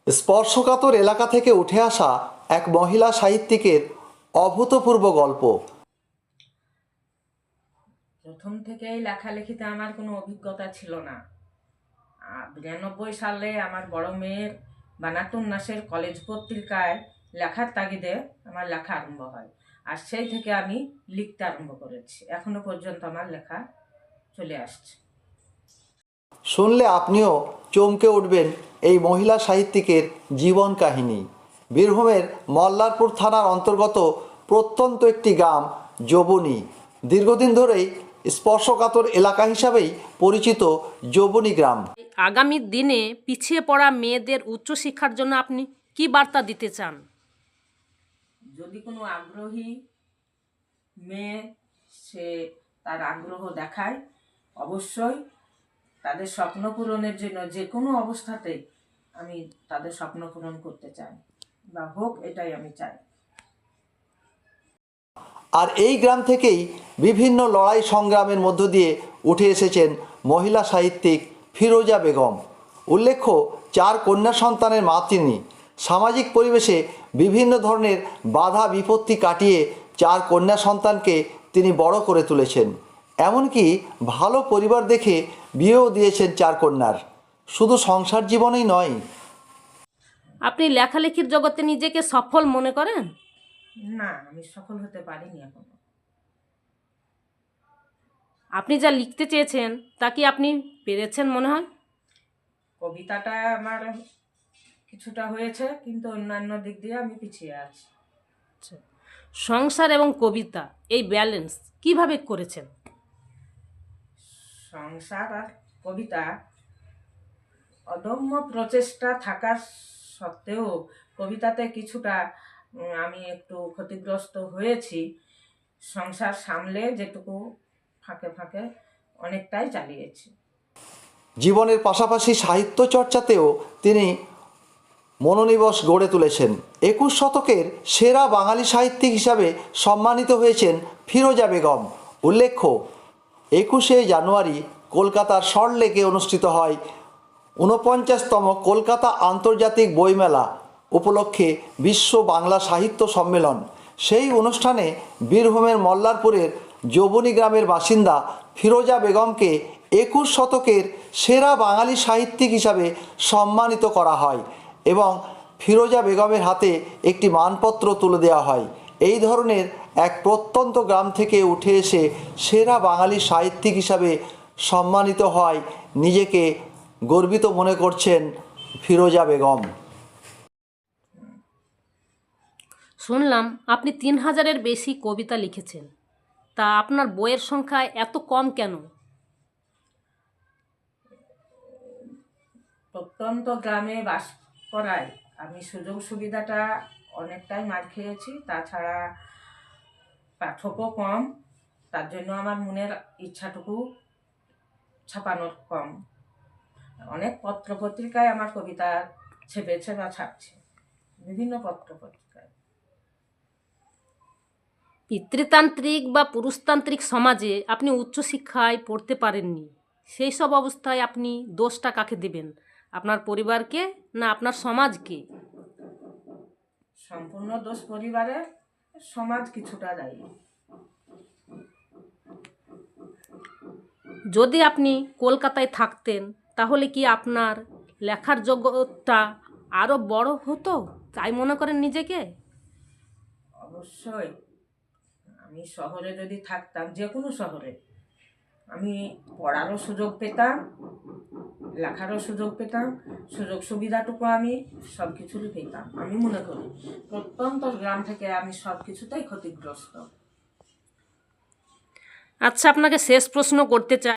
স্পর্শকাতর এলাকা থেকে উঠে আসা এক মহিলা সাহিত্যিকের অভূতপূর্ব গল্প। প্রথম থেকেই লেখালেখিতে আমার কোনো অভিজ্ঞতা ছিল না। 92 সালে আমার বড় মেয়ের বানাতুন নাসের কলেজ পত্রিকায় লেখার তাগিদে আমার লেখা আরম্ভ হয়, আর সেই থেকে আমি লিখতে আরম্ভ করেছি। এখনো পর্যন্ত আমার লেখা চলে আসছে। শুনলে আপনিও চমকে উঠবেন এই মহিলা সাহিত্যিকের জীবন কাহিনী। বীরভূমের মল্লারপুর থানার অন্তর্গত প্রত্যন্ত একটি গ্রাম যোবনী। দীর্ঘদিন ধরেই স্পর্শকাতর এলাকা হিসাবেই পরিচিত যোবনী গ্রাম। আগামী দিনে পিছিয়ে পড়া মেয়েদের উচ্চশিক্ষার জন্য আপনি কি বার্তা দিতে চান? যদি কোনো আগ্রহী মেয়ে সে তার আগ্রহ দেখায়, অবশ্যই তাদের স্বপ্ন পূরণের জন্য যে কোনো অবস্থাতেই আমি তাদের স্বপ্ন পূরণ করতে চাই, বা হোক, এটাই আমি চাই। আর এই গ্রাম থেকেই বিভিন্ন লড়াই সংগ্রামের মধ্য দিয়ে উঠে এসেছেন মহিলা সাহিত্যিক ফিরোজা বেগম। উল্লেখ্য, 4 কন্যা সন্তানের মা তিনি। সামাজিক পরিবেশে বিভিন্ন ধরনের বাধা বিপত্তি কাটিয়ে 4 কন্যা সন্তানকে তিনি বড় করে তুলেছেন। এমনকি ভালো পরিবার দেখে বিয়েও দিয়েছেন 4 কন্যার। শুধু সংসার জীবনেই নয়। আপনি লেখালেখির জগতে নিজেকে সফল মনে করেন? না, আমি সফল হতে পারিনি এখনো। আপনি যা লিখতে চেয়েছেন তা কি আপনি পেরেছেন মনে হয়? কবিতাটা আমার কিছুটা হয়েছে, কিন্তু অন্যান্য দিক দিয়ে আমি পিছিয়ে আছি। সংসার এবং কবিতা এই ব্যালেন্স কিভাবে করেছেন? সংসার আর কবিতা অদম্য প্রচেষ্টা থাকার সত্ত্বেও কবিতাতে কিছুটা আমি একটু ক্ষতিগ্রস্ত হয়েছি। সংসার সামলে যেটুকু ফাঁকে ফাঁকে অনেকটাই চালিয়েছি। জীবনের পাশাপাশি সাহিত্য চর্চাতেও তিনি মনোনিবেশ গড়ে তুলেছেন। 21 শতকের সেরা বাঙালি সাহিত্যিক হিসাবে সম্মানিত হয়েছেন ফিরোজা বেগম। উল্লেখ্য, 21শে জানুয়ারি কলকাতার সল্টলেকে অনুষ্ঠিত হয় 49তম কলকাতা আন্তর্জাতিক বইমেলা উপলক্ষে বিশ্ব বাংলা সাহিত্য সম্মেলন। সেই অনুষ্ঠানে বীরভূমের মল্লারপুরের যোবনী গ্রামের বাসিন্দা ফিরোজা বেগমকে 21 শতকের সেরা বাঙালি সাহিত্যিক হিসাবে সম্মানিত করা হয় এবং ফিরোজা বেগমের হাতে একটি মানপত্র তুলে দেওয়া হয়। এই ধরনের এক প্রত্যন্ত গ্রাম থেকে উঠে এসে সেরা বাঙালি সাহিত্যিক হিসাবে সম্মানিত হয় নিজেকে গর্বিত মনে করছেন ফিরোজা বেগম। শুনলাম আপনি 3000-এর বেশি কবিতা লিখেছেন, তা আপনার বইয়ের সংখ্যা এত কম কেন? প্রত্যন্ত গ্রামে বাস করায় আমি সুযোগ সুবিধাটা অনেকটাই মার খেয়েছি। তাছাড়া পাঠকও কম, তার জন্য আমার মনের ইচ্ছাটুকু ছাপানোর কম। অনেক পত্র পত্রিকায় আমার কবিতা ছেপেছে বা ছাপছে, বিভিন্ন পত্র পত্রিকায়। পিতৃতান্ত্রিক বা পুরুষতান্ত্রিক সমাজে আপনি উচ্চশিক্ষায় পড়তে পারেননি, সেই সব অবস্থায় আপনি দোষটা কাকে দেবেন? আপনার পরিবারকে না আপনার সমাজকে? সম্পূর্ণ দোষ পরিবারের, সমাজ কিছুটা দায়ী। যদি আপনি কলকাতায় থাকতেন তাহলে কি আপনার লেখার জগৎটা আরও বড় হতো তাই মনে করেন নিজেকে? অবশ্যই। আমি শহরে যদি থাকতাম, যে কোনো শহরে, আমি পড়ারও সুযোগ পেতাম, লেখারও সুযোগ পেতাম, সুযোগ সুবিধাটুকু আমি সব কিছুরই পেতাম। আমি মনে করি প্রত্যন্ত গ্রাম থেকে আমি সব কিছুতেই ক্ষতিগ্রস্ত। আচ্ছা, আপনাকে শেষ প্রশ্ন করতে চাই।